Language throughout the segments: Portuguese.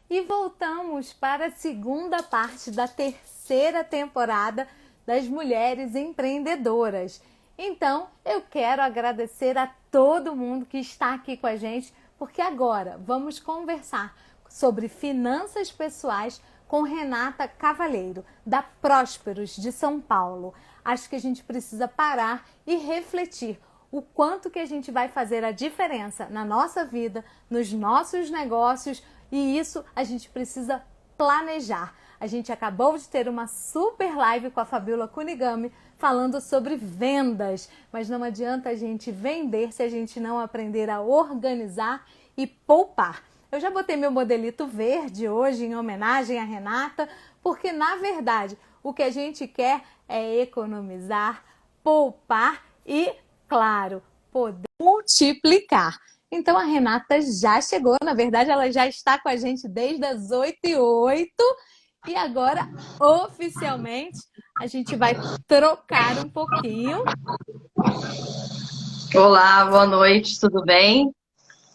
e voltamos para a segunda parte da terceira temporada das Mulheres Empreendedoras. Então, eu quero agradecer a todo mundo que está aqui com a gente, porque agora vamos conversar sobre finanças pessoais com Renata Cavalheiro, da Prósperos de São Paulo. Acho que a gente precisa parar e refletir o quanto que a gente vai fazer a diferença na nossa vida, nos nossos negócios, e isso a gente precisa planejar. A gente acabou de ter uma super live com a Fabiola Kunigami falando sobre vendas, mas não adianta a gente vender se a gente não aprender a organizar e poupar. Eu já botei meu modelito verde hoje em homenagem à Renata, porque na verdade o que a gente quer é economizar, poupar e, claro, poder multiplicar. Então a Renata já chegou, na verdade ela já está com a gente desde as 8h08 e agora oficialmente a gente vai trocar um pouquinho. Olá, boa noite, tudo bem?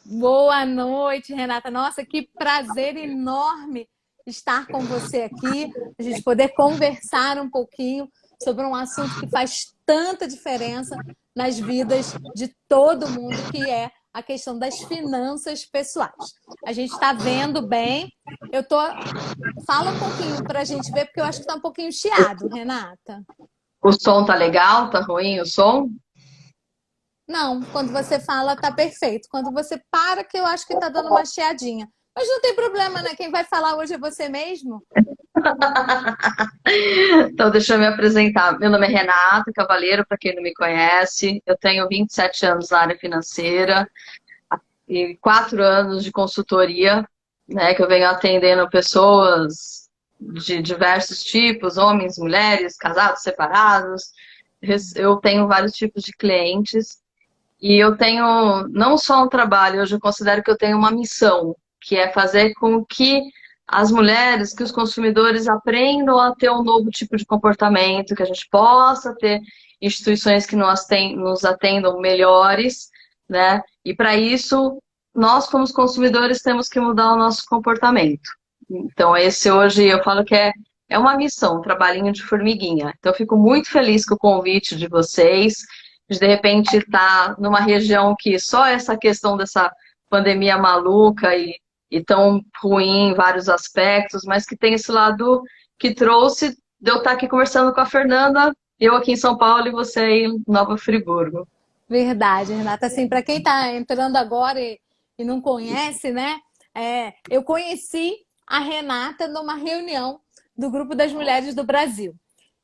Boa noite, Renata. Nossa, que prazer enorme estar com você aqui, a gente poder conversar um pouquinho sobre um assunto que faz tanta diferença nas vidas de todo mundo, que é a questão das finanças pessoais. A gente está vendo bem. Fala um pouquinho para a gente ver, porque eu acho que está um pouquinho chiado, Renata. O som tá legal? Tá ruim o som? Não, quando você fala, tá perfeito. Quando você para, que eu acho que tá dando uma chiadinha. Mas não tem problema, né? Quem vai falar hoje é você mesmo. Então, deixa eu me apresentar. Meu nome é Renata Cavaleiro, para quem não me conhece. Eu tenho 27 anos na área financeira e 4 anos de consultoria, né, que eu venho atendendo pessoas de diversos tipos, homens, mulheres, casados, separados. Eu tenho vários tipos de clientes. E eu tenho não só um trabalho, hoje eu considero que eu tenho uma missão, que é fazer com que as mulheres, que os consumidores aprendam a ter um novo tipo de comportamento, que a gente possa ter instituições que nos atendam melhores, né? E para isso, nós como consumidores temos que mudar o nosso comportamento. Então esse hoje eu falo que é uma missão, um trabalhinho de formiguinha. Então eu fico muito feliz com o convite de vocês, de repente estar numa região que só essa questão dessa pandemia maluca e tão ruim em vários aspectos, mas que tem esse lado que trouxe de eu estar aqui conversando com a Fernanda, eu aqui em São Paulo e você aí em Nova Friburgo. Verdade, Renata. Assim, para quem está entrando agora e não conhece, né? Eu conheci a Renata numa reunião do Grupo das Mulheres do Brasil.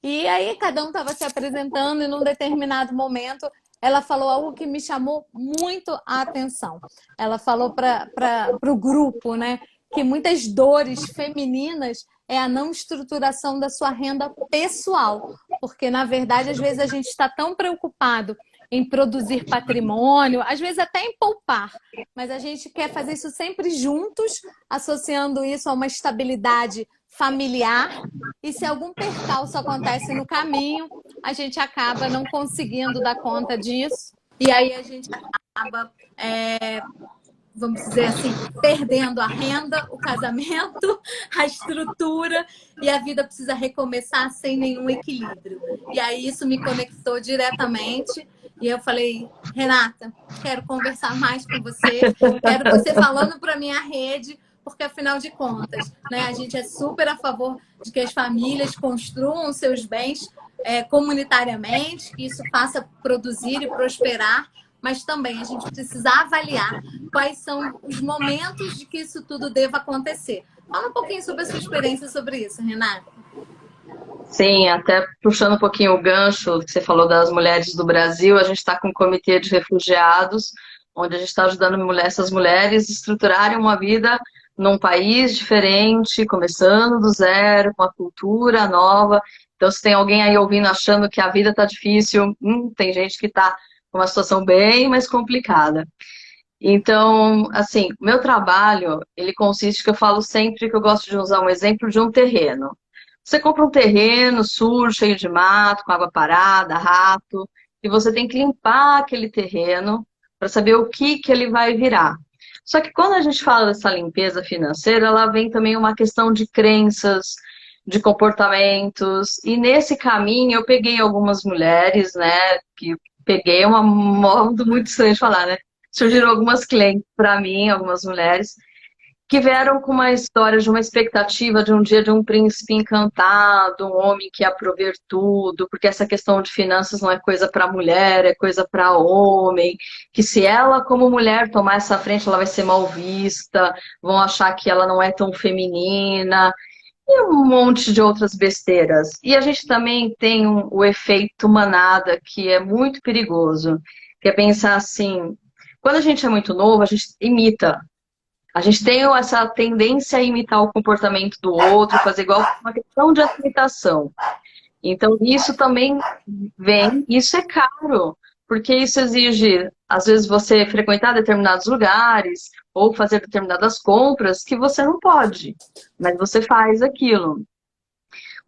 E aí cada um estava se apresentando e num determinado momento ela falou algo que me chamou muito a atenção. Ela falou para o grupo, né, que muitas dores femininas é a não estruturação da sua renda pessoal, porque na verdade às vezes a gente está tão preocupado em produzir patrimônio, às vezes até em poupar, mas a gente quer fazer isso sempre juntos, associando isso a uma estabilidade familiar, e se algum percalço acontece no caminho, a gente acaba não conseguindo dar conta disso, e aí a gente acaba, vamos dizer assim, perdendo a renda, o casamento, a estrutura, e a vida precisa recomeçar sem nenhum equilíbrio. E aí isso me conectou diretamente, e eu falei, Renata, quero conversar mais com você, quero você falando para minha rede, porque afinal de contas, né, a gente é super a favor de que as famílias construam seus bens comunitariamente, que isso faça produzir e prosperar, mas também a gente precisa avaliar quais são os momentos de que isso tudo deva acontecer. Fala um pouquinho sobre a sua experiência sobre isso, Renata. Sim, até puxando um pouquinho o gancho que você falou das mulheres do Brasil, a gente está com um comitê de refugiados, onde a gente está ajudando essas mulheres a estruturarem uma vida num país diferente, começando do zero, com uma cultura nova. Então, se tem alguém aí ouvindo achando que a vida está difícil, tem gente que está com uma situação bem mais complicada. Então, assim, meu trabalho, ele consiste, que eu falo sempre que eu gosto de usar um exemplo de um terreno. Você compra um terreno sujo, cheio de mato, com água parada, rato, e você tem que limpar aquele terreno para saber o que ele vai virar. Só que quando a gente fala dessa limpeza financeira, ela vem também uma questão de crenças, de comportamentos. E nesse caminho eu peguei algumas mulheres, né? Que peguei é um modo muito estranho de falar, né? Surgiram algumas clientes para mim, algumas mulheres, que vieram com uma história de uma expectativa de um dia de um príncipe encantado, um homem que ia prover tudo, porque essa questão de finanças não é coisa para mulher, é coisa para homem, que se ela, como mulher, tomar essa frente, ela vai ser mal vista, vão achar que ela não é tão feminina, e um monte de outras besteiras. E a gente também tem o efeito manada, que é muito perigoso, que é pensar assim, quando a gente é muito novo, a gente imita. A gente tem essa tendência a imitar o comportamento do outro, fazer igual, uma questão de imitação. Então, isso também vem, isso é caro, porque isso exige, às vezes, você frequentar determinados lugares ou fazer determinadas compras que você não pode, mas você faz aquilo.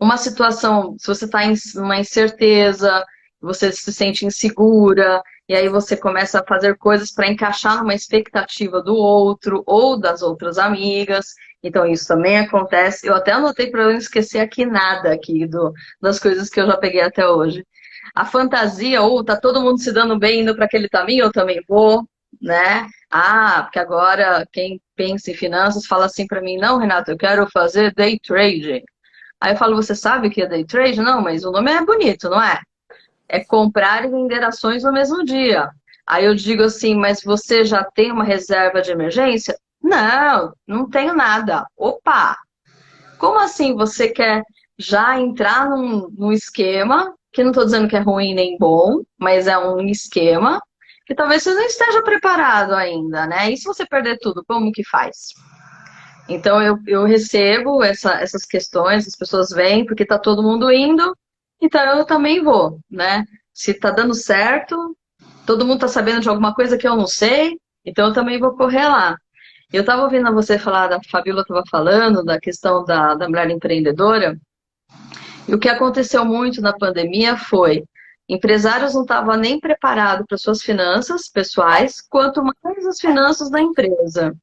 Uma situação, se você está em uma incerteza, você se sente insegura, e aí você começa a fazer coisas para encaixar numa expectativa do outro ou das outras amigas. Então isso também acontece. Eu até anotei para eu não esquecer aqui nada aqui das coisas que eu já peguei até hoje. A fantasia, ou tá todo mundo se dando bem indo para aquele caminho, eu também vou, né? Ah, porque agora quem pensa em finanças fala assim para mim, não, Renato, eu quero fazer day trading. Aí eu falo, você sabe o que é day trade? Não, mas o nome é bonito, não é? É comprar e vender ações no mesmo dia. Aí eu digo assim, mas você já tem uma reserva de emergência? Não, não tenho nada. Opa! Como assim você quer já entrar num esquema, que não estou dizendo que é ruim nem bom, mas é um esquema que talvez você não esteja preparado ainda, né? E se você perder tudo, como que faz? Então eu recebo essas questões, as pessoas vêm porque está todo mundo indo, então eu também vou, né? Se está dando certo, todo mundo está sabendo de alguma coisa que eu não sei, então eu também vou correr lá. Eu estava ouvindo você falar, da Fabíola estava falando, da questão da mulher empreendedora, e o que aconteceu muito na pandemia foi, empresários não estavam nem preparados para suas finanças pessoais, quanto mais as finanças da empresa.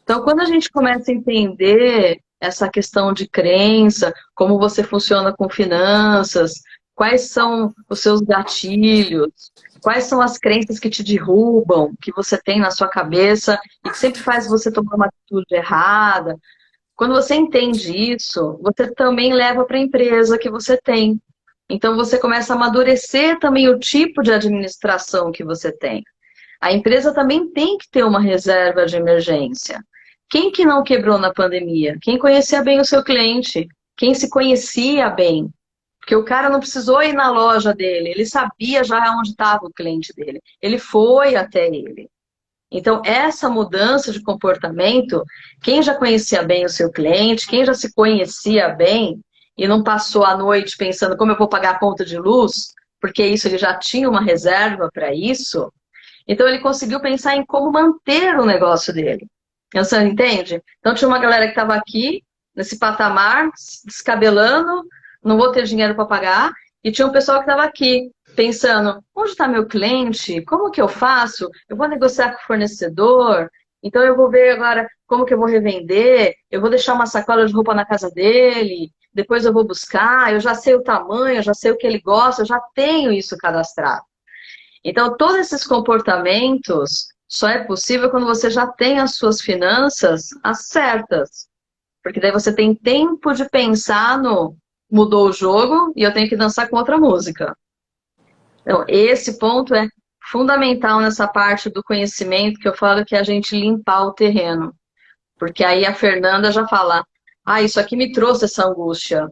Então, quando a gente começa a entender essa questão de crença, como você funciona com finanças, quais são os seus gatilhos, quais são as crenças que te derrubam, que você tem na sua cabeça e que sempre faz você tomar uma atitude errada. Quando você entende isso, você também leva para a empresa que você tem. Então, você começa a amadurecer também o tipo de administração que você tem. A empresa também tem que ter uma reserva de emergência. Quem que não quebrou na pandemia? Quem conhecia bem o seu cliente? Quem se conhecia bem? Porque o cara não precisou ir na loja dele, ele sabia já onde estava o cliente dele. Ele foi até ele. Então, essa mudança de comportamento, quem já conhecia bem o seu cliente, quem já se conhecia bem e não passou a noite pensando como eu vou pagar a conta de luz, porque isso ele já tinha uma reserva para isso, então ele conseguiu pensar em como manter o negócio dele. Você entende? Então tinha uma galera que estava aqui, nesse patamar, descabelando, não vou ter dinheiro para pagar, e tinha um pessoal que estava aqui, pensando, onde está meu cliente? Como que eu faço? Eu vou negociar com o fornecedor, então eu vou ver agora como que eu vou revender, eu vou deixar uma sacola de roupa na casa dele, depois eu vou buscar, eu já sei o tamanho, eu já sei o que ele gosta, eu já tenho isso cadastrado. Então, todos esses comportamentos só é possível quando você já tem as suas finanças certas. Porque daí você tem tempo de pensar no mudou o jogo e eu tenho que dançar com outra música. Então, esse ponto é fundamental nessa parte do conhecimento que eu falo que é a gente limpar o terreno. Porque aí a Fernanda já fala, isso aqui me trouxe essa angústia.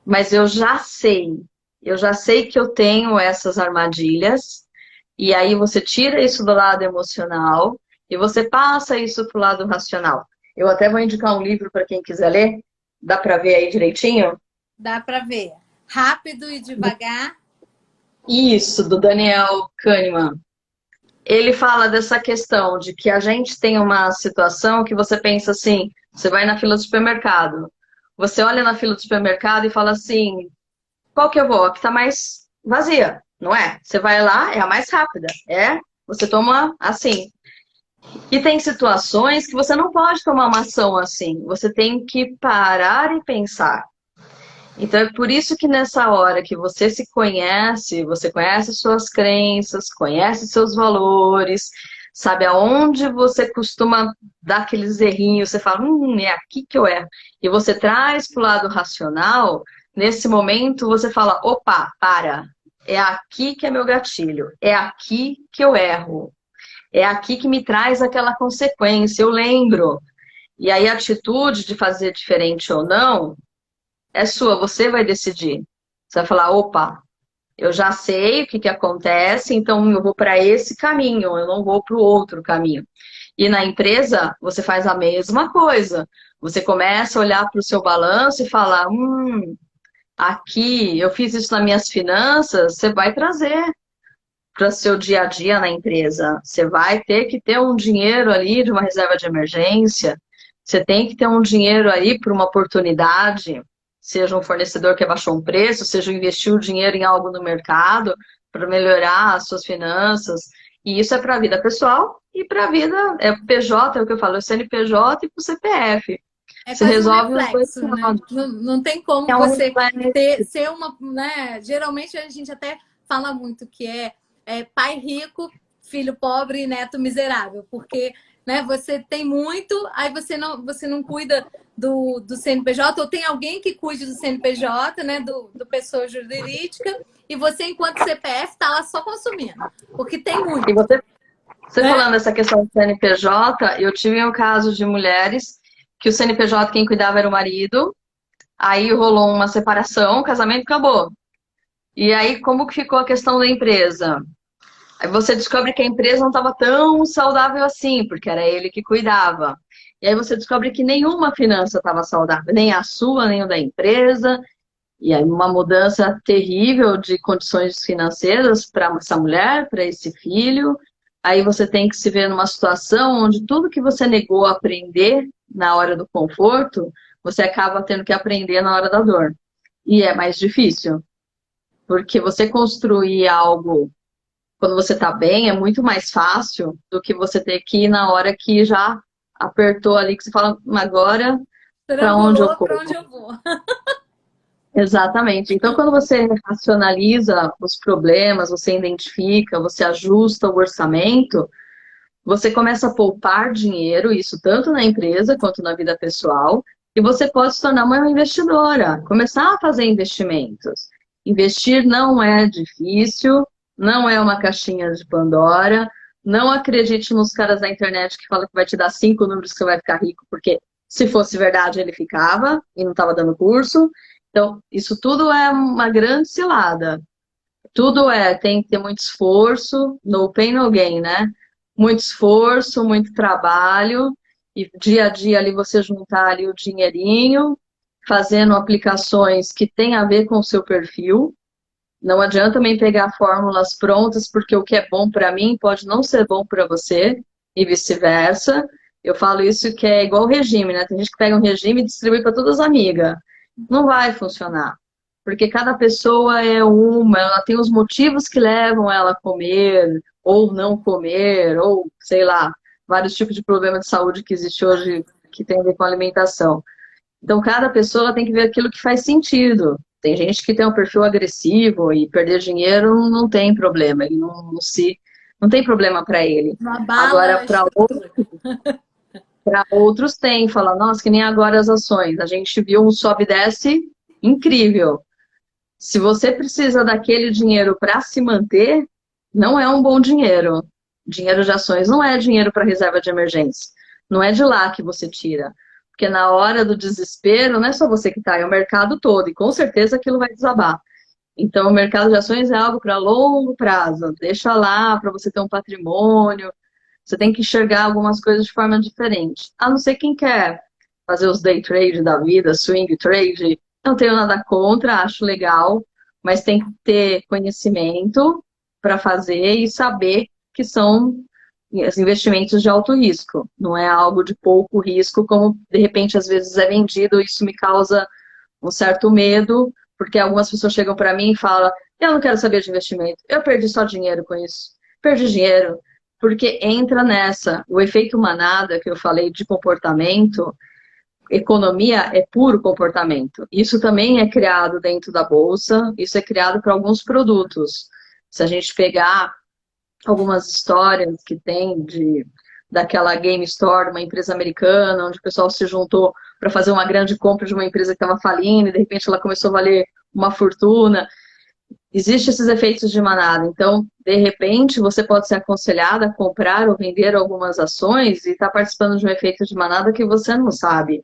Mas eu já sei que eu tenho essas armadilhas. E aí você tira isso do lado emocional e você passa isso para o lado racional. Eu até vou indicar um livro para quem quiser ler. Dá para ver aí direitinho? Dá para ver. Rápido e devagar. Isso, do Daniel Kahneman. Ele fala dessa questão de que a gente tem uma situação que você pensa assim, você vai na fila do supermercado, você olha na fila do supermercado e fala assim, qual que eu vou? A que está mais vazia, não é? Você vai lá, é a mais rápida, você toma assim. E tem situações que você não pode tomar uma ação assim. Você tem que parar e pensar. Então é por isso que nessa hora que você se conhece, você conhece suas crenças, conhece seus valores, sabe aonde você costuma dar aqueles errinhos, você fala, é aqui que eu erro. E você traz para o lado racional, nesse momento você fala, opa, para, é aqui que é meu gatilho, é aqui que eu erro, é aqui que me traz aquela consequência, eu lembro. E aí a atitude de fazer diferente ou não é sua, você vai decidir. Você vai falar, opa, eu já sei o que acontece, então eu vou para esse caminho, eu não vou para o outro caminho. E na empresa, você faz a mesma coisa. Você começa a olhar para o seu balanço e falar, aqui, eu fiz isso nas minhas finanças, você vai trazer para o seu dia a dia na empresa. Você vai ter que ter um dinheiro ali de uma reserva de emergência, você tem que ter um dinheiro aí para uma oportunidade, seja um fornecedor que abaixou um preço, seja investir o dinheiro em algo no mercado para melhorar as suas finanças. E isso é para a vida pessoal e para a vida, PJ, é o que eu falo, é CNPJ e para o CPF. É Você quase um resolve os dois reflexo, né? lados. Não tem como É um você reflexo. ser uma, né? Geralmente a gente até fala muito que é pai rico, filho pobre e neto miserável, porque né, você tem muito, aí você não cuida do CNPJ, ou tem alguém que cuide do CNPJ, né? Do pessoa jurídica, e você, enquanto CPF, está lá só consumindo, porque tem E muito, você né? falando dessa questão do CNPJ, eu tive um caso de mulheres que o CNPJ quem cuidava era o marido, aí rolou uma separação, o casamento acabou. E aí como que ficou a questão da empresa? Aí você descobre que a empresa não estava tão saudável assim, porque era ele que cuidava. E aí você descobre que nenhuma finança estava saudável, nem a sua, nem a da empresa. E aí uma mudança terrível de condições financeiras para essa mulher, para esse filho. Aí você tem que se ver numa situação onde tudo que você negou a aprender na hora do conforto, você acaba tendo que aprender na hora da dor. E é mais difícil, porque você construir algo quando você está bem é muito mais fácil do que você ter que ir na hora que já apertou ali, que você fala, agora para onde eu Estrangulou para onde corro? eu vou. Exatamente. Então, quando você racionaliza os problemas, você identifica, você ajusta o orçamento, você começa a poupar dinheiro, isso tanto na empresa quanto na vida pessoal, e você pode se tornar uma investidora, começar a fazer investimentos. Investir não é difícil, não é uma caixinha de Pandora, não acredite nos caras da internet que falam que vai te dar 5 números que você vai ficar rico, porque se fosse verdade ele ficava e não estava dando curso. Então, isso tudo é uma grande cilada. Tudo tem que ter muito esforço, no pain, no gain, né? Muito esforço, muito trabalho, e dia a dia ali você juntar ali o dinheirinho, fazendo aplicações que têm a ver com o seu perfil. Não adianta também pegar fórmulas prontas, porque o que é bom para mim pode não ser bom para você, e vice-versa. Eu falo isso que é igual regime, né? Tem gente que pega um regime e distribui para todas as amigas. Não vai funcionar. Porque cada pessoa é uma, ela tem os motivos que levam ela a comer, ou não comer, ou, sei lá, vários tipos de problemas de saúde que existe hoje que tem a ver com alimentação. Então, cada pessoa tem que ver aquilo que faz sentido. Tem gente que tem um perfil agressivo e perder dinheiro não tem problema, ele não tem problema para ele. Não abala Agora, a estrutura. para outros tem, fala, nossa, que nem agora as ações. A gente viu um sobe e desce incrível. Se você precisa daquele dinheiro para se manter, não é um bom dinheiro. Dinheiro de ações não é dinheiro para reserva de emergência. Não é de lá que você tira. Porque na hora do desespero, não é só você que está, é o mercado todo. E com certeza aquilo vai desabar. Então, o mercado de ações é algo para longo prazo. Deixa lá para você ter um patrimônio. Você tem que enxergar algumas coisas de forma diferente. A não ser quem quer fazer os day trade da vida, swing trade. Não tenho nada contra, acho legal, mas tem que ter conhecimento para fazer e saber que são investimentos de alto risco. Não é algo de pouco risco, como de repente às vezes é vendido. Isso me causa um certo medo, porque algumas pessoas chegam para mim e falam, eu não quero saber de investimento, eu perdi só dinheiro com isso. Perdi dinheiro. porque entra nessa, o efeito manada que eu falei de comportamento, economia é puro comportamento. Isso também é criado dentro da bolsa, isso é criado para alguns produtos. Se a gente pegar algumas histórias que tem daquela Game Store, uma empresa americana, onde o pessoal se juntou para fazer uma grande compra de uma empresa que estava falindo, e de repente ela começou a valer uma fortuna. Existem esses efeitos de manada. Então, de repente, você pode ser aconselhada a comprar ou vender algumas ações e estar participando de um efeito de manada que você não sabe.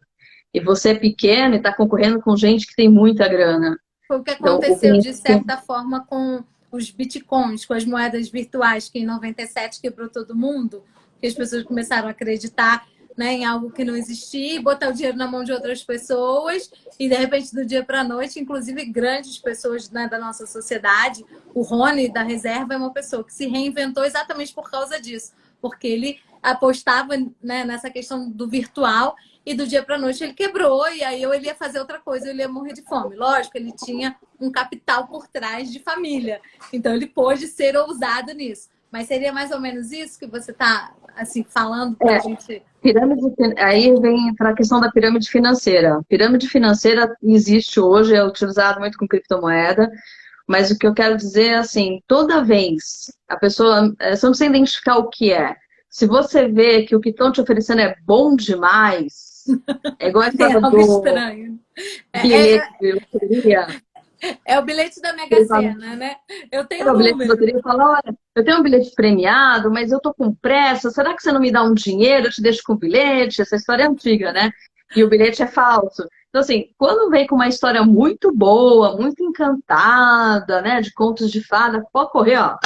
E você é pequeno e está concorrendo com gente que tem muita grana. Foi o que Então, aconteceu, de certa forma, com os bitcoins, com as moedas virtuais, que em 97 quebrou todo mundo, que as pessoas começaram a acreditar, né, em algo que não existia, e botar o dinheiro na mão de outras pessoas, e de repente, do dia para a noite, inclusive grandes pessoas, né, da nossa sociedade, o Rony da Reserva é uma pessoa que se reinventou exatamente por causa disso, porque ele apostava, né, nessa questão do virtual, e do dia para a noite ele quebrou, e aí ou ele ia fazer outra coisa, ou ele ia morrer de fome. Lógico, ele tinha um capital por trás de família, então ele pôde ser ousado nisso. Mas seria mais ou menos isso que você está assim, falando para a gente? Aí vem para a questão da pirâmide financeira. Pirâmide financeira existe hoje, é utilizado muito com criptomoeda, mas o que eu quero dizer é assim, toda vez a pessoa, você não precisa identificar o que é. Se você vê que o que estão te oferecendo é bom demais, é igual a história algo do estranho. bilhete de loteria. É o bilhete da Mega Sena, né? Eu tenho O um bilhete de número. loteria fala, olha, eu tenho um bilhete premiado, mas eu tô com pressa, será que você não me dá um dinheiro, eu te deixo com o bilhete? Essa história é antiga, né? E o bilhete é falso. Então, assim, quando vem com uma história muito boa, muito encantada, né, de contos de fada, pode correr, ó,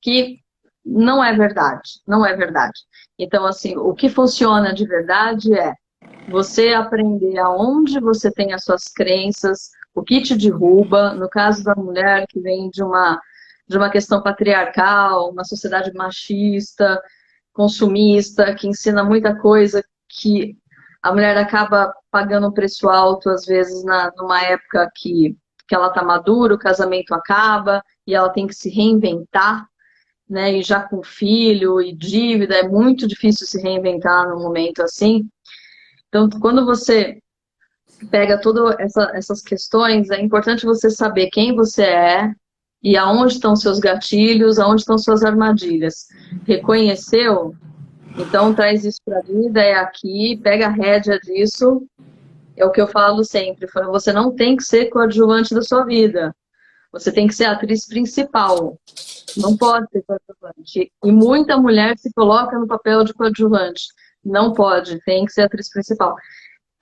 que não é verdade, não é verdade. Então, assim, o que funciona de verdade é você aprender aonde você tem as suas crenças, o que te derruba. No caso da mulher que vem de uma questão patriarcal, uma sociedade machista, consumista, que ensina muita coisa que a mulher acaba pagando um preço alto, às vezes, numa época que ela está madura, o casamento acaba e ela tem que se reinventar, né? E já com filho e dívida, é muito difícil se reinventar num momento assim. Então, quando você pega todas essas questões, é importante você saber quem você é e aonde estão seus gatilhos, aonde estão suas armadilhas. Reconheceu? Então, traz isso para a vida, é aqui, pega a rédea disso. É o que eu falo sempre, você não tem que ser coadjuvante da sua vida. Você tem que ser a atriz principal. Não pode ser coadjuvante. E muita mulher se coloca no papel de coadjuvante. Não pode, tem que ser a atriz principal.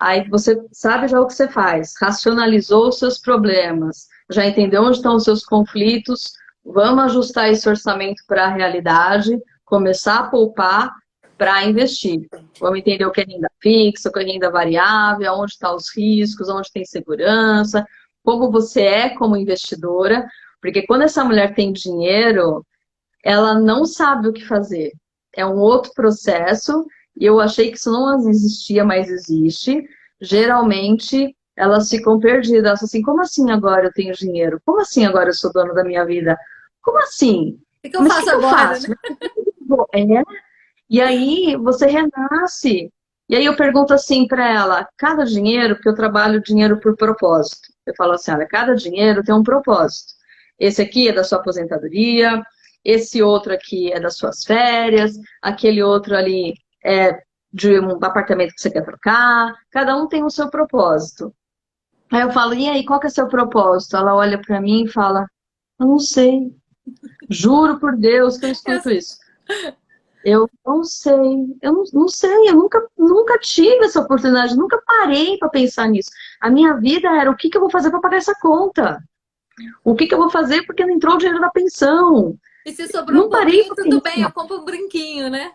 Aí você sabe já o que você faz, racionalizou os seus problemas, já entendeu onde estão os seus conflitos, vamos ajustar esse orçamento para a realidade, começar a poupar para investir. Vamos entender o que é renda fixa, o que é renda variável, onde estão os riscos, onde tem segurança, como você é como investidora, porque quando essa mulher tem dinheiro, ela não sabe o que fazer. É um outro processo, e eu achei que isso não existia, mas existe. Geralmente, elas ficam perdidas. Elas falam assim, como assim agora eu tenho dinheiro? Como assim agora eu sou dono da minha vida? Como assim? O que eu Mas faço que eu agora, faço? né? É? E aí você renasce. E aí eu pergunto assim para ela, cada dinheiro, porque eu trabalho dinheiro por propósito. Eu falo assim, olha, cada dinheiro tem um propósito. Esse aqui é da sua aposentadoria, esse outro aqui é das suas férias, aquele outro ali é de um apartamento que você quer trocar. Cada um tem o seu propósito. Aí eu falo, e aí, qual que é o seu propósito? Ela olha para mim e fala, eu não sei. Juro por Deus que eu escuto isso. Eu não sei, eu não sei, eu nunca tive essa oportunidade, nunca parei para pensar nisso. A minha vida era o que eu vou fazer para pagar essa conta? O que eu vou fazer porque não entrou o dinheiro da pensão? E se sobrou um Não parei pouquinho, para tudo bem, eu pensar. compro um brinquinho, né?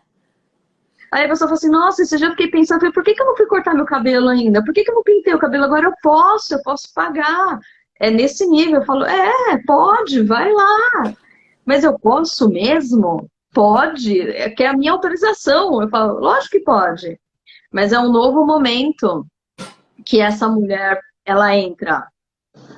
Aí a pessoa fala assim, nossa, esse dia eu fiquei pensando, falei, por que eu não fui cortar meu cabelo ainda? Por que eu não pintei o cabelo? Agora eu posso pagar. É nesse nível, eu falo, pode, vai lá. Mas eu posso mesmo? Pode, que é a minha autorização. Eu falo, lógico que pode. Mas é um novo momento que essa mulher, ela entra,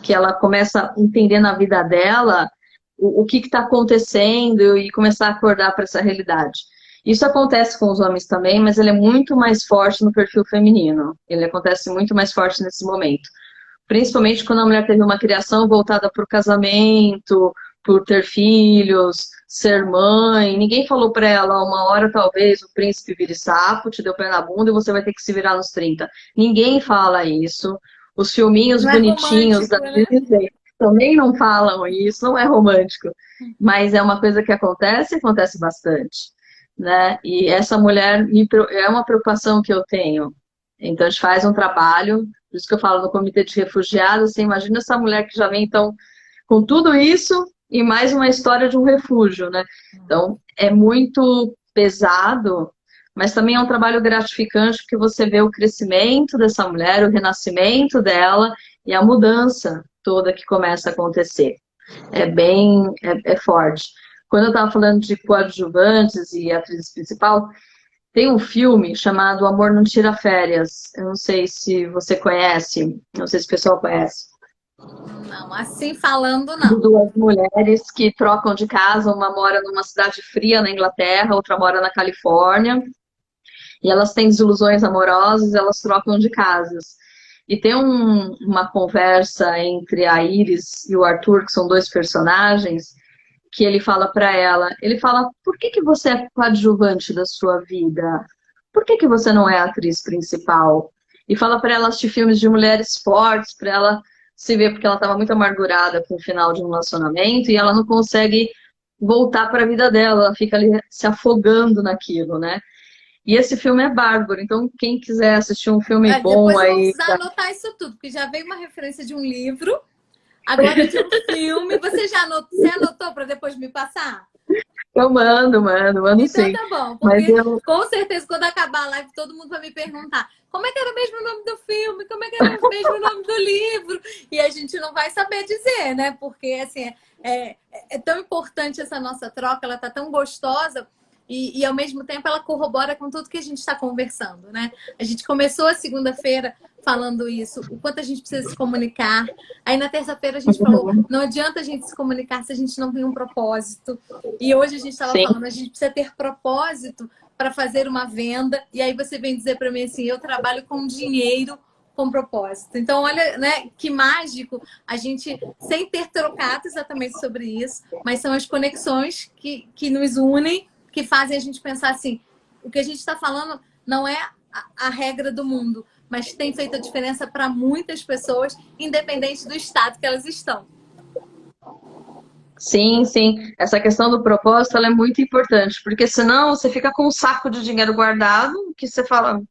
que ela começa a entender na vida dela o que está acontecendo e começar a acordar para essa realidade. Isso acontece com os homens também, mas ele é muito mais forte no perfil feminino. Ele acontece muito mais forte nesse momento. Principalmente quando a mulher teve uma criação voltada para o casamento, por ter filhos, ser mãe. Ninguém falou para ela, uma hora talvez o príncipe vire sapo, te deu pé na bunda e você vai ter que se virar nos 30. Ninguém fala isso. Os filminhos Não é bonitinhos da romântico, né? Disney também não falam isso, não é romântico. Mas é uma coisa que acontece bastante, né? E essa mulher é uma preocupação que eu tenho. Então a gente faz um trabalho, por isso que eu falo no comitê de refugiados, você imagina essa mulher que já vem então com tudo isso e mais uma história de um refúgio, né? Então é muito pesado, mas também é um trabalho gratificante porque você vê o crescimento dessa mulher, o renascimento dela e a mudança toda que começa a acontecer. É forte. Quando eu estava falando de coadjuvantes e atriz principal, tem um filme chamado Amor Não Tira Férias. Eu não sei se você conhece, não sei se o pessoal conhece. Não, assim falando, De não. duas mulheres que trocam de casa, uma mora numa cidade fria na Inglaterra, outra mora na Califórnia, e elas têm desilusões amorosas, elas trocam de casas. E tem uma conversa entre a Iris e o Arthur, que são dois personagens, que ele fala para ela, ele fala, por que você é coadjuvante da sua vida? Por que você não é a atriz principal? E fala para ela assistir filmes de mulheres fortes, para ela se ver, porque ela estava muito amargurada com o final de um relacionamento e ela não consegue voltar para a vida dela, ela fica ali se afogando naquilo, né? E esse filme é bárbaro, então quem quiser assistir um filme bom Depois eu vou aí... precisar anotar isso tudo, porque já veio uma referência de um livro, agora de um filme. Você anotou para depois me passar? Eu mando Então sim. tá bom, Mas porque com certeza quando acabar a live todo mundo vai me perguntar como é que era o mesmo nome do filme, como é que era o mesmo nome do livro, e a gente não vai saber dizer, né? Porque assim, é tão importante essa nossa troca, ela tá tão gostosa. E ao mesmo tempo ela corrobora com tudo que a gente está conversando, né? A gente começou a segunda-feira falando isso, o quanto a gente precisa se comunicar. Aí na terça-feira a gente falou, não adianta a gente se comunicar se a gente não tem um propósito. E hoje a gente estava sim, falando, a gente precisa ter propósito para fazer uma venda. E aí você vem dizer para mim assim, eu trabalho com dinheiro com propósito. Então, olha, né, que mágico a gente, sem ter trocado exatamente sobre isso, mas são as conexões que nos unem, que fazem a gente pensar assim, o que a gente está falando não é a regra do mundo, mas tem feito a diferença para muitas pessoas, independente do estado que elas estão. sim, sim. Essa questão do propósito ela é muito importante, porque senão você fica com um saco de dinheiro guardado que você fala,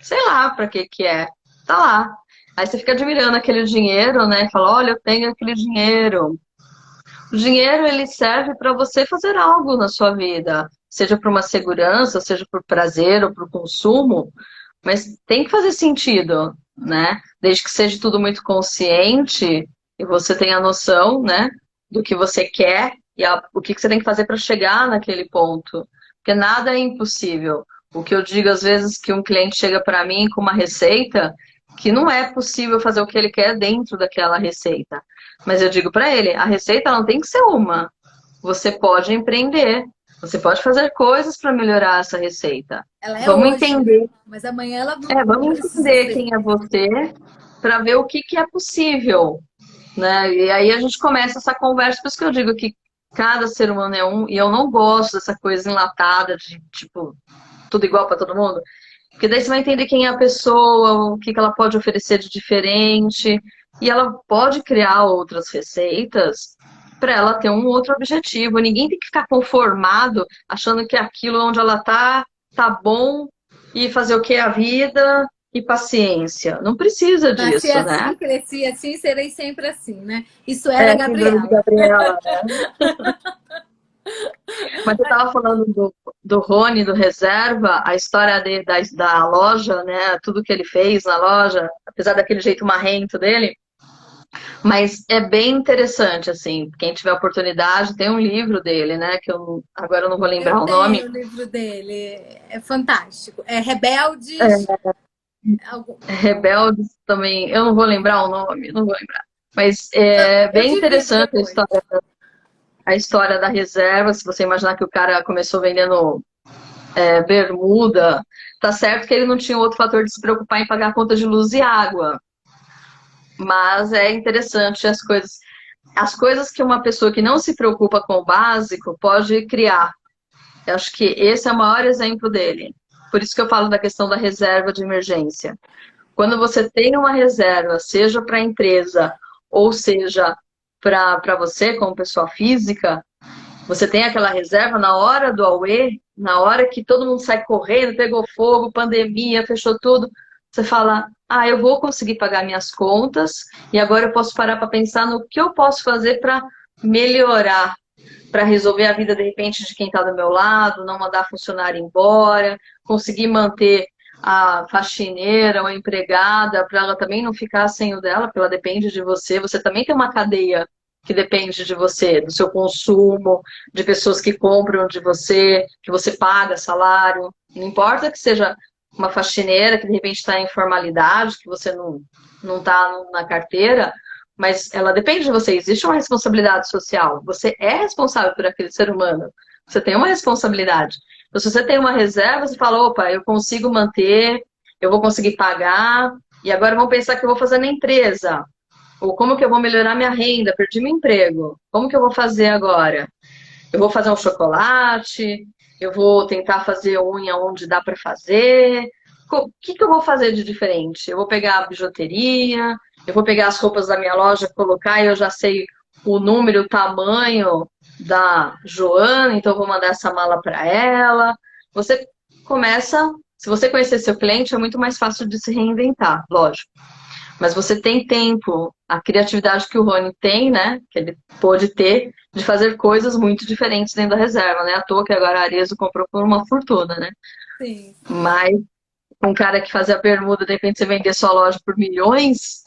sei lá para que é, tá lá. Aí você fica admirando aquele dinheiro, né? Fala, olha, eu tenho aquele dinheiro. O dinheiro ele serve para você fazer algo na sua vida, seja por uma segurança, seja por prazer ou por consumo, mas tem que fazer sentido, né? Desde que seja tudo muito consciente e você tenha noção, né, do que você quer e o que você tem que fazer para chegar naquele ponto. Porque nada é impossível. O que eu digo às vezes que um cliente chega para mim com uma receita que não é possível fazer o que ele quer dentro daquela receita. Mas eu digo para ele, a receita não tem que ser uma. Você pode empreender. Você pode fazer coisas para melhorar essa receita. Ela é Vamos hoje, né? entender. Mas amanhã ela não Vamos precisa entender ser. quem é você para ver o que é possível, né? E aí a gente começa essa conversa, por isso que eu digo que cada ser humano é um, e eu não gosto dessa coisa enlatada de tipo tudo igual para todo mundo, porque daí você vai entender quem é a pessoa, o que ela pode oferecer de diferente, e ela pode criar outras receitas para ela ter um outro objetivo. Ninguém tem que ficar conformado achando que aquilo onde ela tá bom e fazer o que é a vida e paciência. Não precisa Nasci disso, né? assim, cresci assim, serei sempre assim, né? Isso era a Síndrome de Gabriela. Gabriela, né? Mas eu estava falando do Rony, do Reserva, a história da loja, né? Tudo que ele fez na loja, apesar daquele jeito marrento dele. Mas é bem interessante, assim, quem tiver oportunidade, tem um livro dele, né? Que agora eu não vou Eu lembrar o nome. tenho o livro dele, é fantástico. É Rebeldes. É, Rebeldes também, eu não vou lembrar o nome, não vou lembrar. Mas é Eu bem divido interessante a depois. história. a história da reserva, se você imaginar que o cara começou vendendo bermuda, tá certo que ele não tinha outro fator de se preocupar em pagar a conta de luz e água. Mas é interessante as coisas que uma pessoa que não se preocupa com o básico pode criar. Eu acho que esse é o maior exemplo dele. Por isso que eu falo da questão da reserva de emergência. Quando você tem uma reserva, seja para a empresa ou seja para você como pessoa física, você tem aquela reserva na hora do auê, na hora que todo mundo sai correndo, pegou fogo, pandemia, fechou tudo. Você fala, eu vou conseguir pagar minhas contas e agora eu posso parar para pensar no que eu posso fazer para melhorar, para resolver a vida, de repente, de quem está do meu lado, não mandar funcionário embora, conseguir manter a faxineira ou a empregada, para ela também não ficar sem o dela, porque ela depende de você. Você também tem uma cadeia que depende de você, do seu consumo, de pessoas que compram de você, que você paga salário. Não importa que seja uma faxineira que de repente está em formalidade, que você não está na carteira, mas ela depende de você. Existe uma responsabilidade social. Você é responsável por aquele ser humano. Você tem uma responsabilidade. Então, se você tem uma reserva, você fala, opa, eu consigo manter, eu vou conseguir pagar, e agora vamos pensar que eu vou fazer na empresa. Ou como que eu vou melhorar minha renda? Perdi meu emprego. Como que eu vou fazer agora? Eu vou fazer um chocolate, eu vou tentar fazer unha onde dá para fazer. O que que eu vou fazer de diferente? Eu vou pegar a bijuteria, eu vou pegar as roupas da minha loja, colocar e eu já sei o número, o tamanho da Joana, então eu vou mandar essa mala para ela. Você começa, se você conhecer seu cliente, é muito mais fácil de se reinventar, lógico. Mas você tem tempo, a criatividade que o Rony tem, né? Que ele pôde ter, de fazer coisas muito diferentes dentro da reserva, né? À toa que agora a Arezzo comprou por uma fortuna, né? Sim. Mas um cara que fazia bermuda, de repente você vender sua loja por milhões,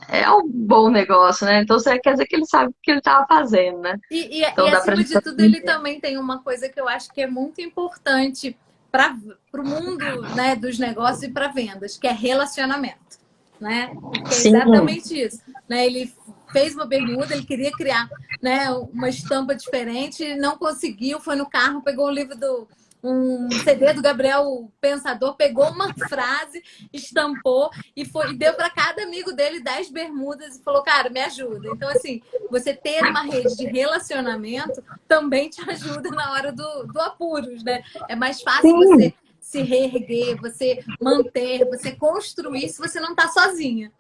é um bom negócio, né? Então você quer dizer que ele sabe o que ele estava fazendo, né? Então E dá pra acima gente de tudo, ele também tem uma coisa que eu acho que é muito importante para o mundo, né, dos negócios e para vendas, que é relacionamento, né? Porque é Sim, exatamente isso, né? Ele fez uma bermuda, ele queria criar, né, uma estampa diferente, não conseguiu, foi no carro, pegou o livro do um CD do Gabriel Pensador, pegou uma frase, estampou e deu para cada amigo dele 10 bermudas e falou, cara, me ajuda. Então, assim, você ter uma rede de relacionamento também te ajuda na hora do apuros, né? É mais fácil sim. você se reerguer, você manter, você construir se você não está sozinha.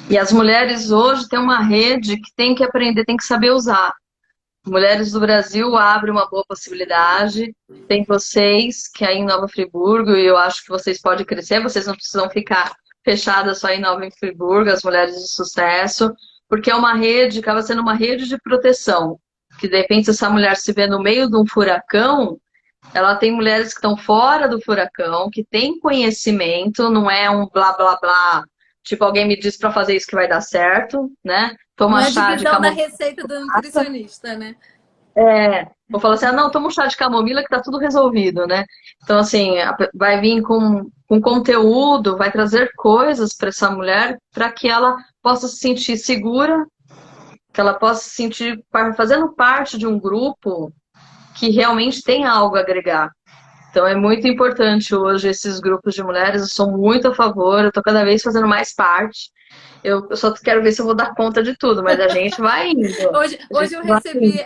E as mulheres hoje têm uma rede que tem que aprender, tem que saber usar. Mulheres do Brasil abre uma boa possibilidade. Tem vocês que é aí em Nova Friburgo, e eu acho que vocês podem crescer, vocês não precisam ficar fechadas só em Nova Friburgo, as mulheres de sucesso, porque é uma rede, acaba sendo uma rede de proteção. Que de repente, se essa mulher se vê no meio de um furacão, ela tem mulheres que estão fora do furacão, que têm conhecimento, não é um blá blá blá, tipo, alguém me diz para fazer isso que vai dar certo, né? Não Toma é a chá de divisão da camomila. receita do nutricionista, né? Vou falar assim, não, toma um chá de camomila que tá tudo resolvido, né? Então, assim, vai vir com conteúdo, vai trazer coisas para essa mulher para que ela possa se sentir segura, que ela possa se sentir fazendo parte de um grupo que realmente tem algo a agregar. Então é muito importante hoje esses grupos de mulheres, eu sou muito a favor, eu tô cada vez fazendo mais parte. Eu só quero ver se eu vou dar conta de tudo, mas a gente vai indo. A Hoje gente eu vai recebi indo.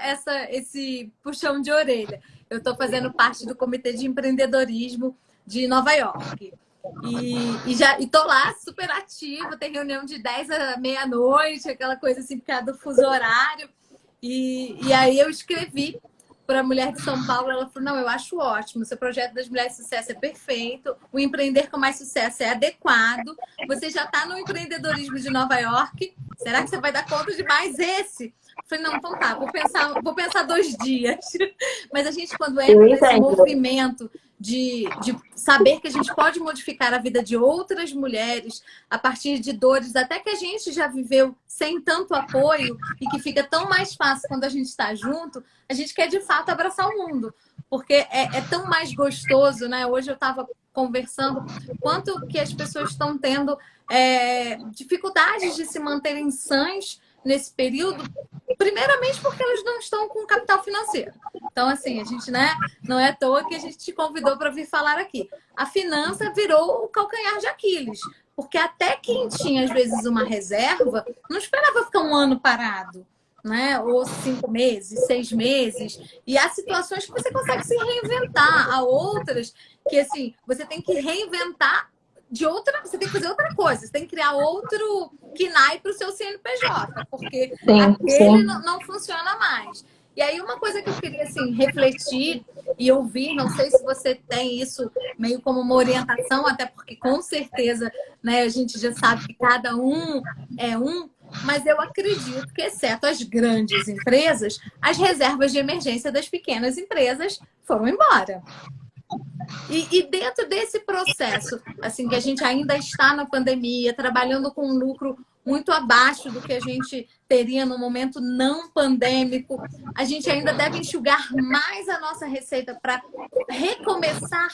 esse puxão de orelha. Eu estou fazendo parte do Comitê de Empreendedorismo de Nova York. E já estou lá super ativa, tem reunião de 10 à meia-noite, aquela coisa assim, por causa do fuso horário. E aí eu escrevi para a mulher de São Paulo, ela falou, não, eu acho ótimo, seu projeto das mulheres de sucesso é perfeito, o empreender com mais sucesso é adequado, você já está no empreendedorismo de Nova York, será que você vai dar conta de mais esse? Eu falei, não, então tá, vou pensar 2 dias. Mas a gente, quando Eu entra nesse entendo. movimento de saber que a gente pode modificar a vida de outras mulheres a partir de dores até que a gente já viveu sem tanto apoio e que fica tão mais fácil quando a gente está junto, a gente quer de fato abraçar o mundo, porque é tão mais gostoso, né? Hoje eu estava conversando quanto que as pessoas estão tendo dificuldades de se manterem sãs nesse período Primeiramente porque elas não estão com capital financeiro. Então, assim, a gente, né, não é à toa que a gente te convidou para vir falar aqui. A finança virou o calcanhar de Aquiles, porque até quem tinha, às vezes, uma reserva, não esperava ficar um ano parado, né? Ou 5 meses, 6 meses. E há situações que você consegue se reinventar, há outras que, assim, você tem que reinventar de outra, você tem que fazer outra coisa, você tem que criar outro KNAI para o seu CNPJ, porque Sim, aquele sim. não funciona mais. E aí uma coisa que eu queria assim refletir e ouvir, não sei se você tem isso meio como uma orientação, até porque com certeza, né, a gente já sabe que cada um é um, mas eu acredito que, exceto as grandes empresas, as reservas de emergência das pequenas empresas foram embora. E dentro desse processo, assim, que a gente ainda está na pandemia, trabalhando com um lucro muito abaixo do que a gente teria no momento não pandêmico, a gente ainda deve enxugar mais a nossa receita para recomeçar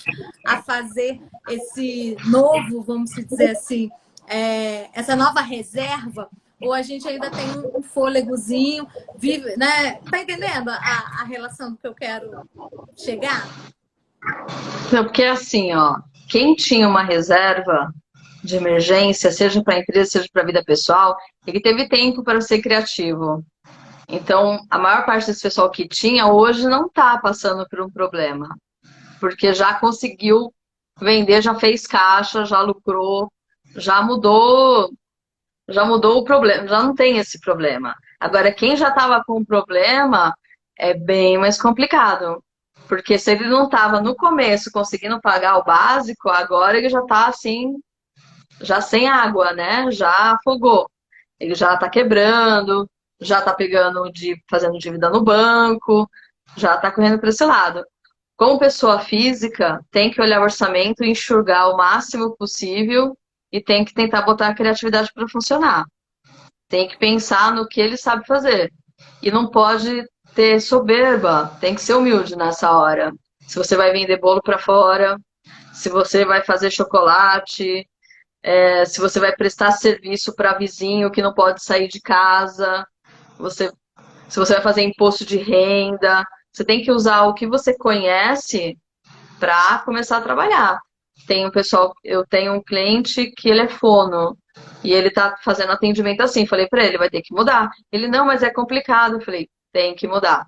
a fazer esse novo, vamos dizer assim, essa nova reserva, ou a gente ainda tem um fôlegozinho, vive, né? Tá entendendo a relação que eu quero chegar? Não, porque assim, ó, quem tinha uma reserva de emergência, seja para a empresa, seja para a vida pessoal, ele teve tempo para ser criativo. Então, a maior parte desse pessoal que tinha hoje não está passando por um problema, porque já conseguiu vender, já fez caixa, já lucrou, já mudou o problema, já não tem esse problema. Agora, quem já estava com um problema é bem mais complicado. Porque se ele não estava no começo conseguindo pagar o básico, agora ele já está assim, já sem água, né? Já afogou. Ele já está quebrando, já está fazendo dívida no banco, já está correndo para esse lado. Como pessoa física, tem que olhar o orçamento e enxugar o máximo possível e tem que tentar botar a criatividade para funcionar. Tem que pensar no que ele sabe fazer. E não pode ter soberba, tem que ser humilde nessa hora. Se você vai vender bolo para fora, se você vai fazer chocolate, se você vai prestar serviço para vizinho que não pode sair de casa, você, se você vai fazer imposto de renda, você tem que usar o que você conhece para começar a trabalhar. Eu tenho um cliente que ele é fono e ele tá fazendo atendimento assim. Falei para ele, vai ter que mudar. Ele, não, mas é complicado. Eu falei, tem que mudar.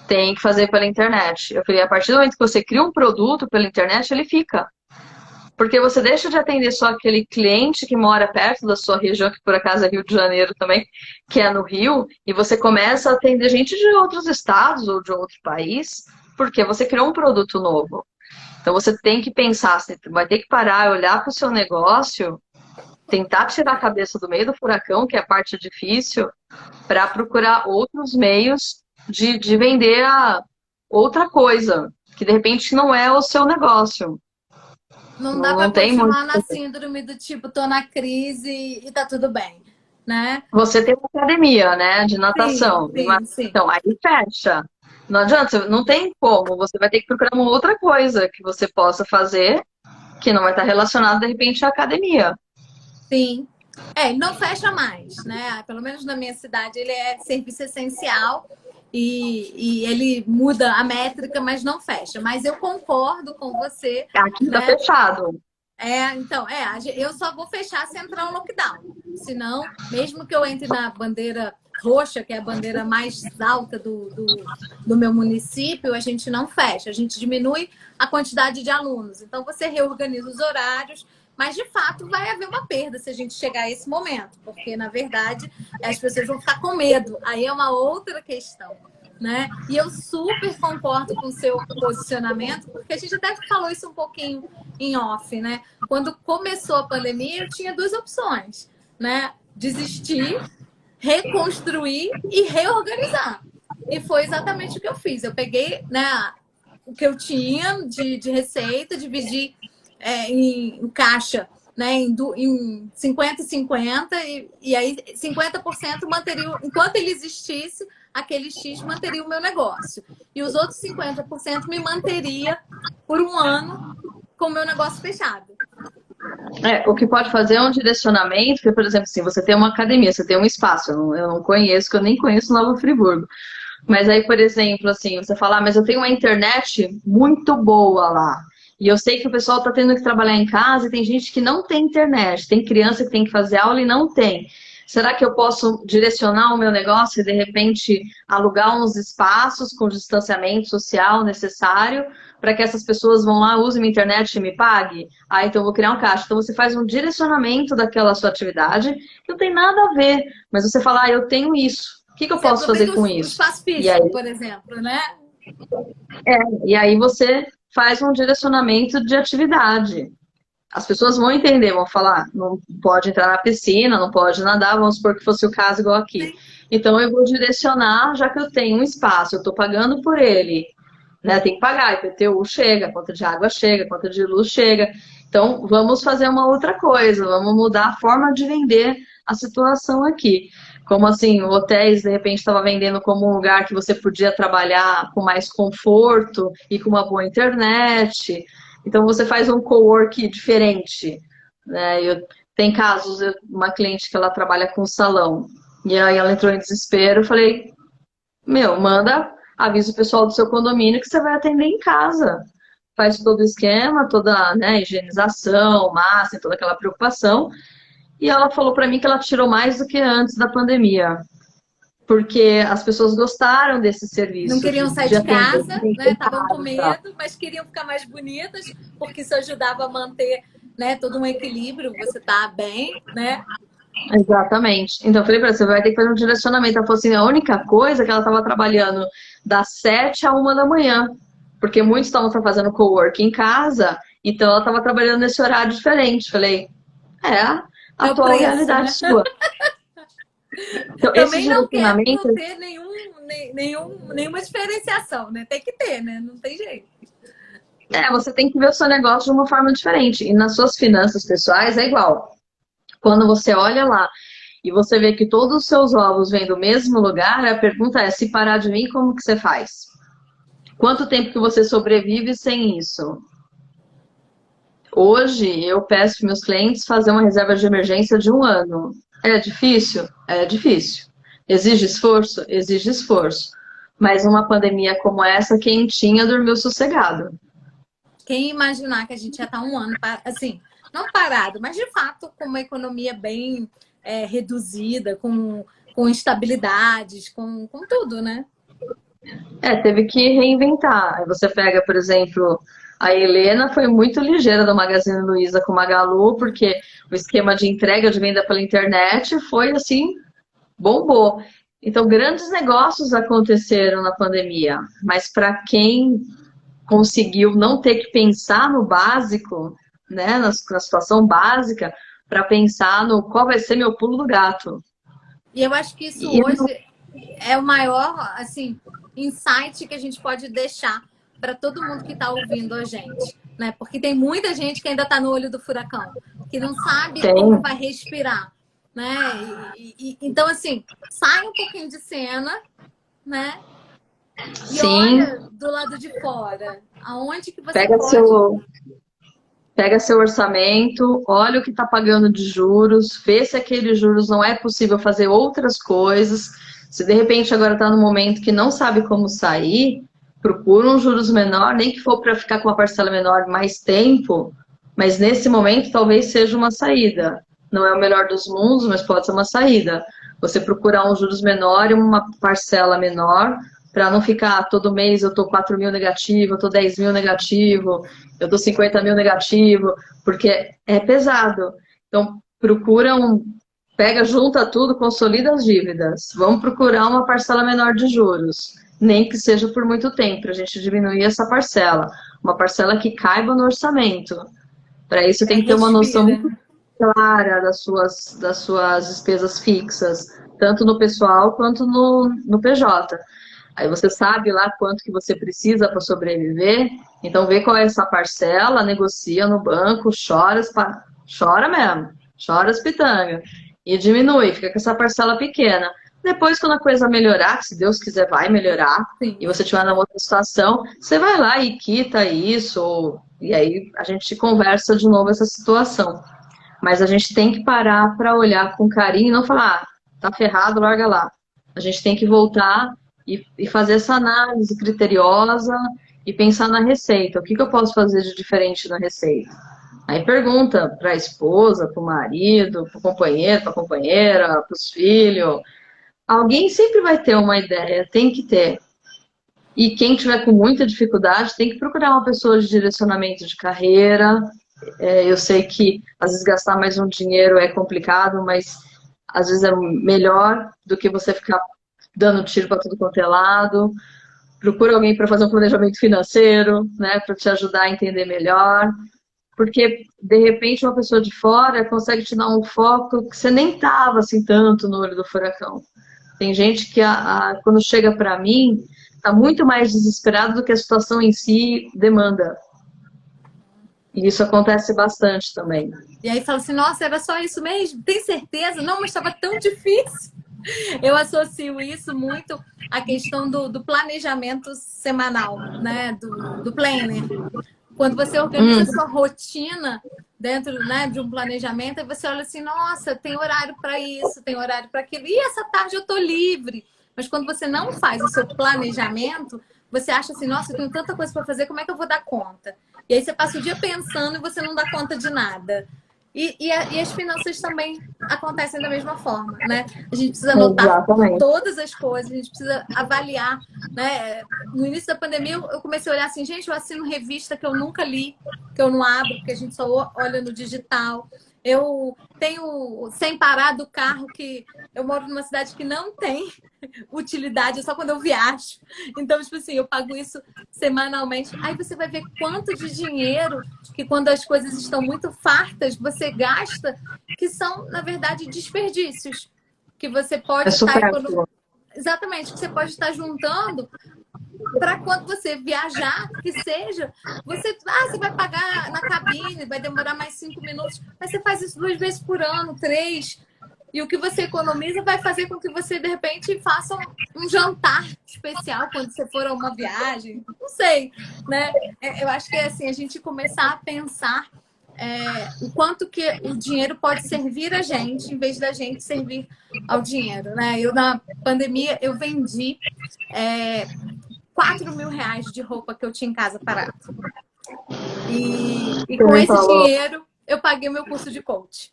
Tem que fazer pela internet. Eu falei, a partir do momento que você cria um produto pela internet, ele fica. Porque você deixa de atender só aquele cliente que mora perto da sua região, que por acaso é Rio de Janeiro também, que é no Rio, e você começa a atender gente de outros estados ou de outro país, porque você criou um produto novo. Então você tem que pensar, você vai ter que parar, olhar para o seu negócio, tentar tirar a cabeça do meio do furacão, que é a parte difícil, para procurar outros meios de vender outra coisa, que de repente não é o seu negócio. Não Não, dá para não tem muito. continuar na síndrome do tipo, tô na crise e tá tudo bem, né? Você tem uma academia, né, de Sim, natação. sim, sim. Então, aí fecha. Não adianta, não tem como. Você vai ter que procurar uma outra coisa que você possa fazer, que não vai estar relacionado, de repente, à academia. Sim. Ele não fecha mais, né? Pelo menos na minha cidade, ele é serviço essencial e ele muda a métrica, mas não fecha. Mas eu concordo com você, Aqui está né? fechado. Então, eu só vou fechar se entrar um lockdown. Senão, mesmo que eu entre na bandeira roxa, que é a bandeira mais alta do meu município, a gente não fecha, a gente diminui a quantidade de alunos. Então, você reorganiza os horários, mas de fato vai haver uma perda se a gente chegar a esse momento, porque na verdade as pessoas vão ficar com medo. Aí é uma outra questão. Né? E eu super concordo com o seu posicionamento, porque a gente até falou isso um pouquinho em off, né? Quando começou a pandemia, eu tinha duas opções, né? Desistir, reconstruir e reorganizar. E foi exatamente o que eu fiz. Eu peguei, né, o que eu tinha de receita, dividi em caixa, né, em 50 e 50, e aí 50% manteria, enquanto ele existisse, aquele X manteria o meu negócio. E os outros 50% me manteria por um ano com o meu negócio fechado. O que pode fazer é um direcionamento, que, por exemplo, assim, você tem uma academia, você tem um espaço, eu não conheço, que eu nem conheço Nova Friburgo. Mas aí, por exemplo, assim, você fala, mas eu tenho uma internet muito boa lá. E eu sei que o pessoal está tendo que trabalhar em casa e tem gente que não tem internet, tem criança que tem que fazer aula e não tem. Será que eu posso direcionar o meu negócio e, de repente, alugar uns espaços com distanciamento social necessário para que essas pessoas vão lá, usem minha internet e me paguem? Ah, então eu vou criar um caixa. Então você faz um direcionamento daquela sua atividade que não tem nada a ver, mas você fala, eu tenho isso. O que eu Você posso fazer aproveita com o isso? espaço E aí, físico, por exemplo, né? e aí você faz um direcionamento de atividade. As pessoas vão entender, vão falar, não pode entrar na piscina, não pode nadar, vamos supor que fosse o caso igual aqui. Então eu vou direcionar, já que eu tenho um espaço, eu estou pagando por ele, né? Tem que pagar, IPTU chega, a conta de água chega, a conta de luz chega. Então vamos fazer uma outra coisa, vamos mudar a forma de vender a situação aqui. Como assim, hotéis de repente estava vendendo como um lugar que você podia trabalhar com mais conforto e com uma boa internet. Então você faz um cowork diferente, né? Tem casos, uma cliente que ela trabalha com salão, e aí ela entrou em desespero, eu falei, meu, manda, avisa o pessoal do seu condomínio que você vai atender em casa. Faz todo o esquema, toda, né, higienização, máscara, toda aquela preocupação. E ela falou para mim que ela tirou mais do que antes da pandemia, porque as pessoas gostaram desse Não serviço queriam sair de de atender casa, em né? Estavam com casa. medo, mas queriam ficar mais bonitas, porque isso ajudava a manter, né, todo um equilíbrio. Você tá bem, né? Exatamente. Então eu falei para você, vai ter que fazer um direcionamento. Ela falou assim, a única coisa é que ela estava trabalhando das 7 à 1 da manhã, porque muitos estavam fazendo co-work em casa, então ela estava trabalhando nesse horário diferente. Falei, é a É o atual preço, realidade né? sua. Então, esse Também não quero direcionamento, não ter nenhuma diferenciação, né? Tem que ter, né? Não tem jeito. você tem que ver o seu negócio de uma forma diferente. E nas suas finanças pessoais é igual. Quando você olha lá e você vê que todos os seus ovos vêm do mesmo lugar, a pergunta é, se parar de vir, como que você faz? Quanto tempo que você sobrevive sem isso? Hoje, eu peço para meus clientes fazer uma reserva de emergência de 1 ano. É difícil? É difícil. Exige esforço? Exige esforço. Mas numa pandemia como essa, quem tinha dormiu sossegado. Quem imaginar que a gente já está um ano, assim, não parado, mas de fato com uma economia bem reduzida, com instabilidades, com tudo, né? Teve que reinventar. Aí você pega, por exemplo, a Helena foi muito ligeira do Magazine Luiza com o Magalu, porque o esquema de entrega de venda pela internet foi assim, bombou. Então, grandes negócios aconteceram na pandemia, mas para quem conseguiu não ter que pensar no básico, né, na situação básica, para pensar no qual vai ser meu pulo do gato. E eu acho que isso E hoje é o maior, assim, insight que a gente pode deixar para todo mundo que está ouvindo a gente, né? Porque tem muita gente que ainda está no olho do furacão, que não sabe como vai respirar, né? Então, assim, sai um pouquinho de cena, né? E sim, olha do lado de fora, aonde que você pega pode... seu orçamento, olha o que está pagando de juros, vê se aqueles juros não é possível fazer outras coisas. Se de repente agora está no momento que não sabe como sair, procura um juros menor, nem que for para ficar com uma parcela menor mais tempo, mas nesse momento talvez seja uma saída. Não é o melhor dos mundos, mas pode ser uma saída. Você procurar um juros menor e uma parcela menor, para não ficar todo mês eu tô 4 mil negativo, eu tô 10 mil negativo, eu tô 50 mil negativo, porque é pesado. Então, pega, junta tudo, consolida as dívidas. Vamos procurar uma parcela menor de juros, nem que seja por muito tempo, para a gente diminuir essa parcela. Uma parcela que caiba no orçamento. Para isso tem que ter uma noção Respira. muito clara das suas despesas fixas, tanto no pessoal quanto no PJ. Aí você sabe lá quanto que você precisa para sobreviver, então vê qual é essa parcela, negocia no banco, chora mesmo, chora as pitangas e diminui, fica com essa parcela pequena. Depois, quando a coisa melhorar, que se Deus quiser vai melhorar, Sim. e você estiver numa outra situação, você vai lá e quita isso, ou E aí a gente conversa de novo essa situação. Mas a gente tem que parar para olhar com carinho e não falar, ah, tá ferrado, larga lá. A gente tem que voltar e fazer essa análise criteriosa e pensar na receita. O que que eu posso fazer de diferente na receita? Aí pergunta para a esposa, para o marido, para o companheiro, para a companheira, para os filhos. Alguém sempre vai ter uma ideia, tem que ter. E quem tiver com muita dificuldade tem que procurar uma pessoa de direcionamento de carreira. Eu sei que às vezes gastar mais um dinheiro é complicado, mas às vezes é melhor do que você ficar dando tiro para tudo quanto é lado. Procura alguém para fazer um planejamento financeiro, né, para te ajudar a entender melhor. Porque, de repente, uma pessoa de fora consegue te dar um foco que você nem estava assim tanto no olho do furacão. Tem gente que, quando chega para mim, está muito mais desesperado do que a situação em si demanda. E isso acontece bastante também. E aí fala assim, nossa, era só isso mesmo? Tem certeza? Não, mas estava tão difícil. Eu associo isso muito à questão do planejamento semanal, né? Do planner. Quando você organiza sua rotina dentro, né, de um planejamento, aí você olha assim, nossa, tem horário para isso, tem horário para aquilo, e essa tarde eu tô livre. Mas quando você não faz o seu planejamento, você acha assim, nossa, eu tenho tanta coisa para fazer, como é que eu vou dar conta? E aí você passa o dia pensando e você não dá conta de nada. E as finanças também acontecem da mesma forma, né? A gente precisa anotar Exatamente. todas as coisas, a gente precisa avaliar, né? No início da pandemia, eu comecei a olhar assim, gente, eu assino revista que eu nunca li, que eu não abro, porque a gente só olha no digital. Eu tenho, sem parar do carro, que eu moro numa cidade que não tem utilidade, é só quando eu viajo. Então, tipo assim, eu pago isso semanalmente. Aí você vai ver quanto de dinheiro que quando as coisas estão muito fartas, você gasta, que são, na verdade, desperdícios. Que você pode estar... Exatamente, que você pode estar juntando para quando você viajar, que seja, você vai pagar na cabine, vai demorar mais 5 minutos, mas você faz isso 2 vezes por ano, 3. E o que você economiza vai fazer com que você, de repente, faça um jantar especial quando você for a uma viagem. Não sei, né? Eu acho que é assim, a gente começar a pensar o quanto que o dinheiro pode servir a gente, em vez da gente servir ao dinheiro, né? Eu, na pandemia, eu vendi 4 mil reais de roupa que eu tinha em casa parada. E com esse dinheiro, eu paguei o meu curso de coach.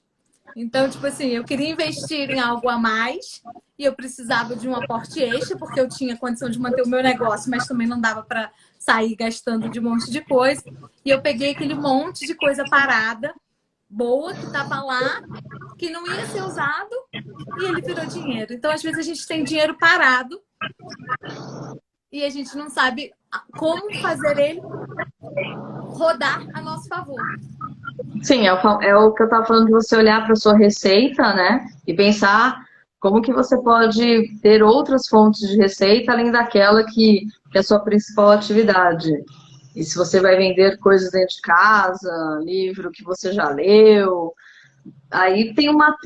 Então, tipo assim, eu queria investir em algo a mais e eu precisava de um aporte extra, porque eu tinha condição de manter o meu negócio, mas também não dava para sair gastando de um monte de coisa. E eu peguei aquele monte de coisa parada, boa, que estava lá, que não ia ser usado, e ele virou dinheiro. Então, às vezes, a gente tem dinheiro parado e a gente não sabe como fazer ele rodar a nosso favor. Sim, é o que eu estava falando de você olhar para a sua receita, né? E pensar como que você pode ter outras fontes de receita além daquela que é a sua principal atividade. E se você vai vender coisas dentro de casa, livro que você já leu, aí tem uma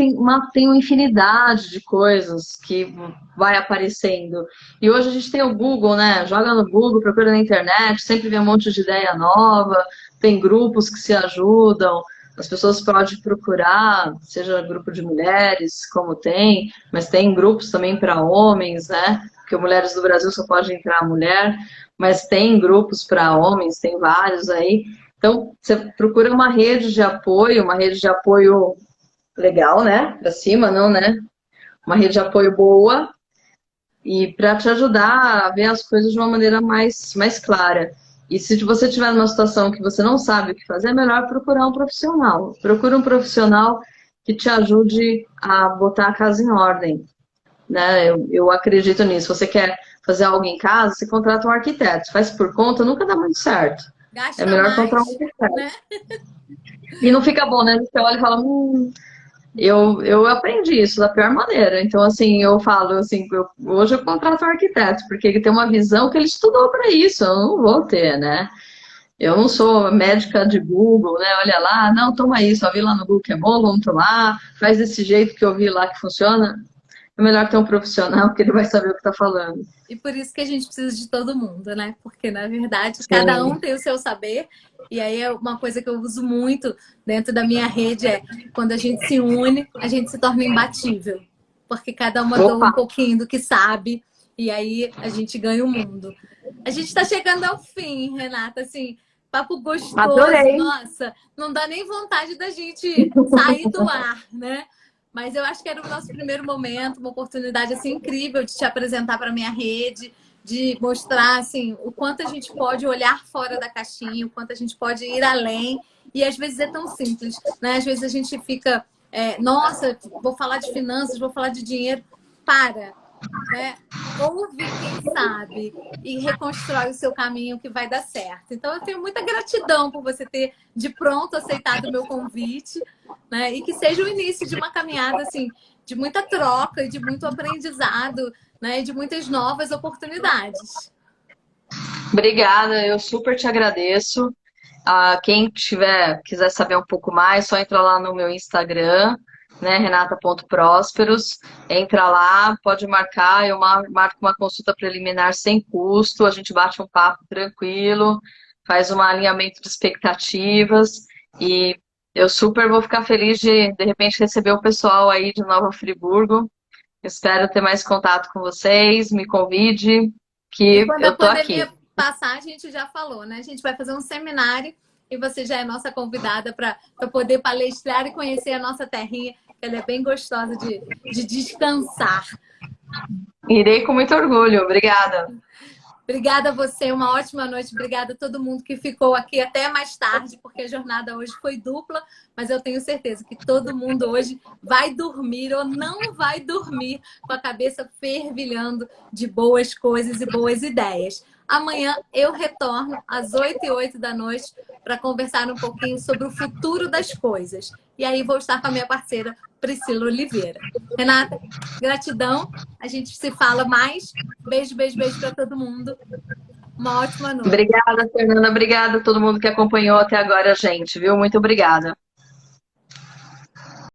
infinidade de coisas que vai aparecendo. E hoje a gente tem o Google, né? Joga no Google, procura na internet, sempre vê um monte de ideia nova, tem grupos que se ajudam, as pessoas podem procurar, seja grupo de mulheres, como tem, mas tem grupos também para homens, né? Porque Mulheres do Brasil só pode entrar mulher, mas tem grupos para homens, tem vários aí. Então, você procura uma rede de apoio legal, né? Para cima, não, né? Uma rede de apoio boa e para te ajudar a ver as coisas de uma maneira mais clara. E se você estiver numa situação que você não sabe o que fazer, é melhor procurar um profissional. Procura um profissional que te ajude a botar a casa em ordem. Né? Eu acredito nisso. Você quer fazer algo em casa, você contrata um arquiteto. Faz por conta, nunca dá muito certo. Gasta é melhor mais, comprar um arquiteto. Né? E não fica bom, né? Você olha e fala, eu aprendi isso da pior maneira. Então, assim, eu falo assim, hoje eu contrato um arquiteto, porque ele tem uma visão que ele estudou para isso, eu não vou ter, né? Eu não sou médica de Google, né? Olha lá, não, toma isso, eu vi lá no Google que é bom, vamos tomar, faz desse jeito que eu vi lá que funciona. é melhor ter um profissional que ele vai saber o que está falando. E por isso que a gente precisa de todo mundo, né? Porque, na verdade, cada um Sim. tem o seu saber. E aí, é uma coisa que eu uso muito dentro da minha rede é quando a gente se une, a gente se torna imbatível. Porque cada uma doa Opa, um pouquinho do que sabe. E aí, a gente ganha o mundo. A gente está chegando ao fim, Renata. Assim, papo gostoso. adorei. Nossa, não dá nem vontade da gente sair do ar, né? Mas eu acho que era o nosso primeiro momento, uma oportunidade assim incrível de te apresentar para a minha rede, de mostrar assim o quanto a gente pode olhar fora da caixinha, o quanto a gente pode ir além. E às vezes é tão simples, né? Às vezes a gente fica, nossa, vou falar de finanças, vou falar de dinheiro. Para, né? Ouve quem sabe e reconstrói o seu caminho que vai dar certo. Então, eu tenho muita gratidão por você ter de pronto aceitado o meu convite, né? E que seja o início de uma caminhada assim, de muita troca e de muito aprendizado, né? E de muitas novas oportunidades. Obrigada, eu super te agradeço. Quem quiser saber um pouco mais, só entra lá no meu Instagram, né, renata.prósperos. Entra lá, pode marcar, eu marco uma consulta preliminar sem custo, a gente bate um papo tranquilo, faz um alinhamento de expectativas e eu super vou ficar feliz de repente, receber o pessoal aí de Nova Friburgo. Espero ter mais contato com vocês, me convide, E que quando a eu tô aqui. pandemia passar, a gente já falou, né? A gente vai fazer um seminário e você já é nossa convidada para poder palestrar e conhecer a nossa terrinha, que ela é bem gostosa de descansar. Irei com muito orgulho. Obrigada. Obrigada a você, uma ótima noite. Obrigada a todo mundo que ficou aqui até mais tarde, porque a jornada hoje foi dupla, mas eu tenho certeza que todo mundo hoje vai dormir ou não vai dormir com a cabeça fervilhando de boas coisas e boas ideias. Amanhã eu retorno às 8h08 da noite para conversar um pouquinho sobre o futuro das coisas. E aí vou estar com a minha parceira Priscila Oliveira. Renata, gratidão. A gente se fala mais. Beijo, beijo, beijo para todo mundo. Uma ótima noite. Obrigada, Fernanda. Obrigada a todo mundo que acompanhou até agora, gente, viu? Muito obrigada.